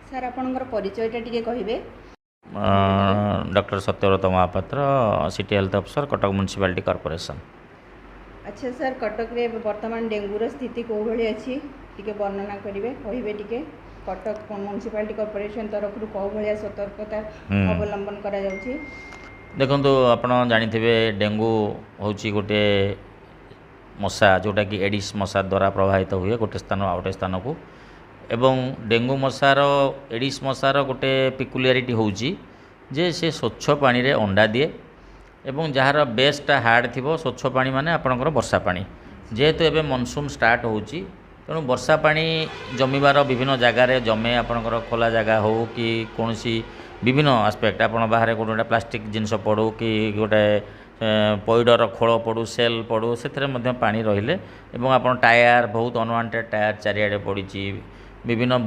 Sir ଆପଣଙ୍କର ପରିଚୟଟା ଟିକେ କହିବେ? Doctor Satyabrata Mahapatra city health officer Cuttack municipality corporation. अच्छा सर, कटक रे वर्तमान डेंगूर स्थिति कौ भाई अच्छी टी वर्णना करेंगे कहे टी कटक म्युनिसिपालिटी कॉर्पोरेशन तरफ कौ भाया सतर्कता अवलंबन करा जाउछि? देखो आपड़ जानी डेंगू हूँ गोटे मशा जोटा कि एडिस मशा द्वारा प्रभावित हुए गोटे स्थान आउ गोटे स्थान को एवं डेंगू मशार एडिस मशार गोटे पिकुलियारिटी होउची जे से स्वच्छ पानी रे अंडा दिए एवं जार बेसटा हार्ड थी स्वच्छ पानी माने आपणकर वर्षा पानी जेहेतु एवं मनसून स्टार्ट होउची तेणु वर्षा पानी जमीबार विभिन्न जगार जमे आपणकर खोला जगह हो कि कौन विभिन्न आस्पेक्ट आप बाहर गोटे प्लास्टिक जिनस पड़ू कि गोटे पैडर खोल पड़ू सेल पड़ू से पानी रहिले एवं आप टायर बहुत अनवांटेड टायर चारिआडे पड़ी विभिन्न